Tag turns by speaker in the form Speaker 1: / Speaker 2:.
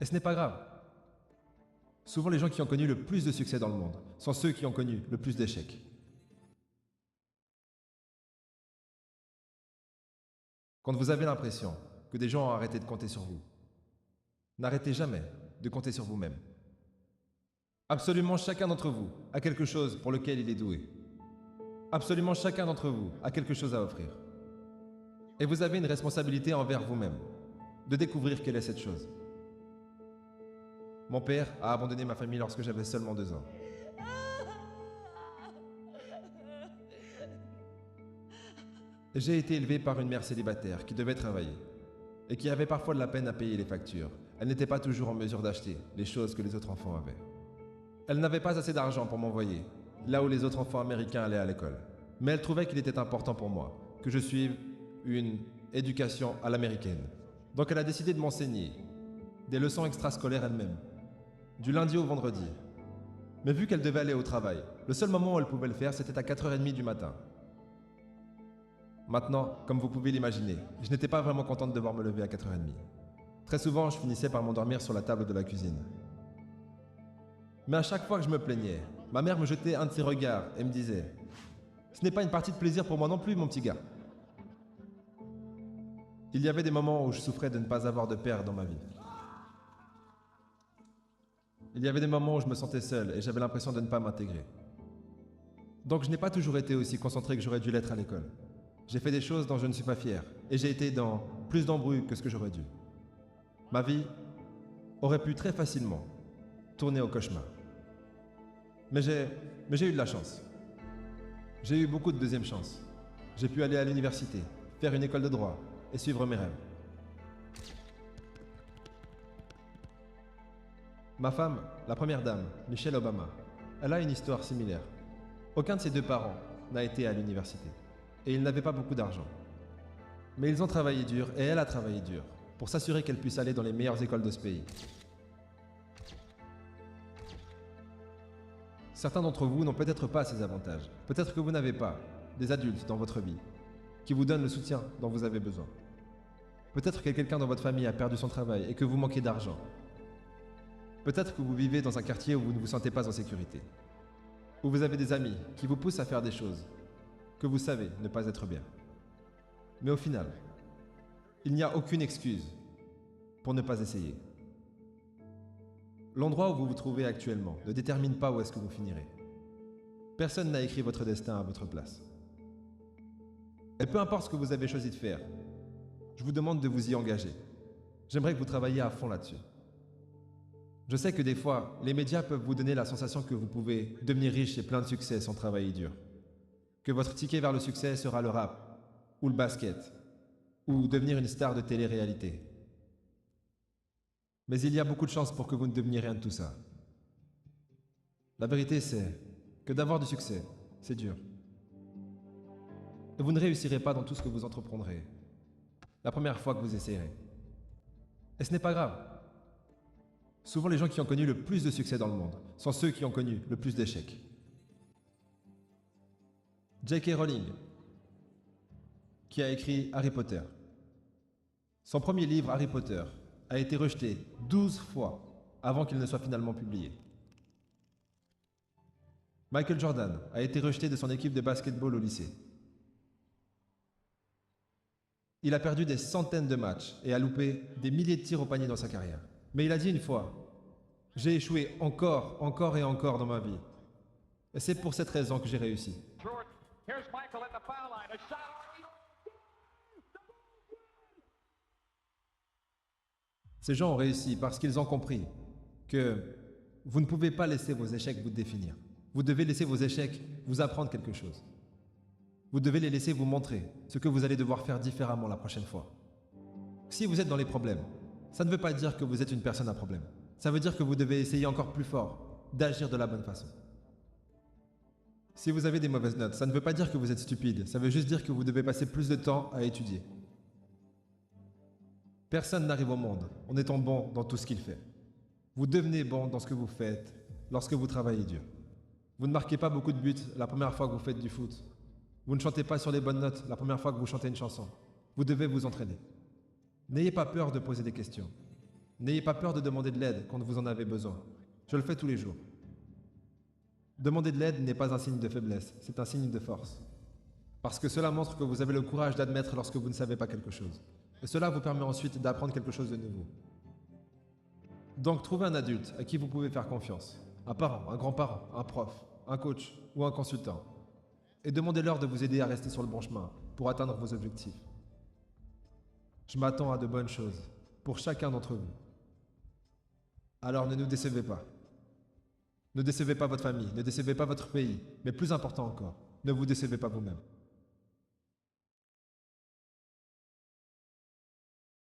Speaker 1: Et ce n'est pas grave. Souvent, les gens qui ont connu le plus de succès dans le monde sont ceux qui ont connu le plus d'échecs. Quand vous avez l'impression que des gens ont arrêté de compter sur vous, n'arrêtez jamais de compter sur vous-même. Absolument chacun d'entre vous a quelque chose pour lequel il est doué. Absolument chacun d'entre vous a quelque chose à offrir. Et vous avez une responsabilité envers vous-même, de découvrir quelle est cette chose. Mon père a abandonné ma famille lorsque j'avais seulement 2 ans. J'ai été élevé par une mère célibataire qui devait travailler et qui avait parfois de la peine à payer les factures. Elle n'était pas toujours en mesure d'acheter les choses que les autres enfants avaient. Elle n'avait pas assez d'argent pour m'envoyer là où les autres enfants américains allaient à l'école. Mais elle trouvait qu'il était important pour moi que je suive une éducation à l'américaine. Donc elle a décidé de m'enseigner des leçons extrascolaires elle-même, du lundi au vendredi. Mais vu qu'elle devait aller au travail, le seul moment où elle pouvait le faire, c'était à 4h30 du matin. Maintenant, comme vous pouvez l'imaginer, je n'étais pas vraiment contente de devoir me lever à 4h30. Très souvent, je finissais par m'endormir sur la table de la cuisine. Mais à chaque fois que je me plaignais, ma mère me jetait un de ses regards et me disait « Ce n'est pas une partie de plaisir pour moi non plus, mon petit gars. » Il y avait des moments où je souffrais de ne pas avoir de père dans ma vie. Il y avait des moments où je me sentais seul et j'avais l'impression de ne pas m'intégrer. Donc je n'ai pas toujours été aussi concentré que j'aurais dû l'être à l'école. J'ai fait des choses dont je ne suis pas fier et j'ai été dans plus d'embrouilles que ce que j'aurais dû. Ma vie aurait pu très facilement tourner au cauchemar. Mais j'ai eu de la chance. J'ai eu beaucoup de deuxième chance. J'ai pu aller à l'université, faire une école de droit et suivre mes rêves. Ma femme, la première dame, Michelle Obama, elle a une histoire similaire. Aucun de ses 2 parents n'a été à l'université et ils n'avaient pas beaucoup d'argent. Mais ils ont travaillé dur et elle a travaillé dur pour s'assurer qu'elle puisse aller dans les meilleures écoles de ce pays. Certains d'entre vous n'ont peut-être pas ces avantages. Peut-être que vous n'avez pas des adultes dans votre vie qui vous donnent le soutien dont vous avez besoin. Peut-être que quelqu'un dans votre famille a perdu son travail et que vous manquez d'argent. Peut-être que vous vivez dans un quartier où vous ne vous sentez pas en sécurité. Où vous avez des amis qui vous poussent à faire des choses que vous savez ne pas être bien. Mais au final, il n'y a aucune excuse pour ne pas essayer. L'endroit où vous vous trouvez actuellement ne détermine pas où est-ce que vous finirez. Personne n'a écrit votre destin à votre place. Et peu importe ce que vous avez choisi de faire, je vous demande de vous y engager. J'aimerais que vous travailliez à fond là-dessus. Je sais que des fois, les médias peuvent vous donner la sensation que vous pouvez devenir riche et plein de succès sans travailler dur. Que votre ticket vers le succès sera le rap, ou le basket, ou devenir une star de télé-réalité. Mais il y a beaucoup de chances pour que vous ne deveniez rien de tout ça. La vérité, c'est que d'avoir du succès, c'est dur. Et vous ne réussirez pas dans tout ce que vous entreprendrez la première fois que vous essayerez. Et ce n'est pas grave. Souvent, les gens qui ont connu le plus de succès dans le monde sont ceux qui ont connu le plus d'échecs. J.K. Rowling, qui a écrit Harry Potter. Son premier livre, Harry Potter, a été rejeté 12 fois avant qu'il ne soit finalement publié. Michael Jordan a été rejeté de son équipe de basketball au lycée. Il a perdu des centaines de matchs et a loupé des milliers de tirs au panier dans sa carrière. Mais il a dit une fois, « J'ai échoué encore et encore dans ma vie. Et c'est pour cette raison que j'ai réussi. » Ces gens ont réussi parce qu'ils ont compris que vous ne pouvez pas laisser vos échecs vous définir. Vous devez laisser vos échecs vous apprendre quelque chose. Vous devez les laisser vous montrer ce que vous allez devoir faire différemment la prochaine fois. Si vous êtes dans les problèmes, ça ne veut pas dire que vous êtes une personne à problème. Ça veut dire que vous devez essayer encore plus fort d'agir de la bonne façon. Si vous avez des mauvaises notes, ça ne veut pas dire que vous êtes stupide. Ça veut juste dire que vous devez passer plus de temps à étudier. Personne n'arrive au monde en étant bon dans tout ce qu'il fait. Vous devenez bon dans ce que vous faites lorsque vous travaillez dur. Vous ne marquez pas beaucoup de buts la première fois que vous faites du foot. Vous ne chantez pas sur les bonnes notes la première fois que vous chantez une chanson. Vous devez vous entraîner. N'ayez pas peur de poser des questions. N'ayez pas peur de demander de l'aide quand vous en avez besoin. Je le fais tous les jours. Demander de l'aide n'est pas un signe de faiblesse, c'est un signe de force. Parce que cela montre que vous avez le courage d'admettre lorsque vous ne savez pas quelque chose. Et cela vous permet ensuite d'apprendre quelque chose de nouveau. Donc trouvez un adulte à qui vous pouvez faire confiance. Un parent, un grand-parent, un prof, un coach ou un consultant. Et demandez-leur de vous aider à rester sur le bon chemin pour atteindre vos objectifs. Je m'attends à de bonnes choses pour chacun d'entre vous. Alors ne nous décevez pas. Ne décevez pas votre famille, ne décevez pas votre pays, mais plus important encore, ne vous décevez pas vous-même.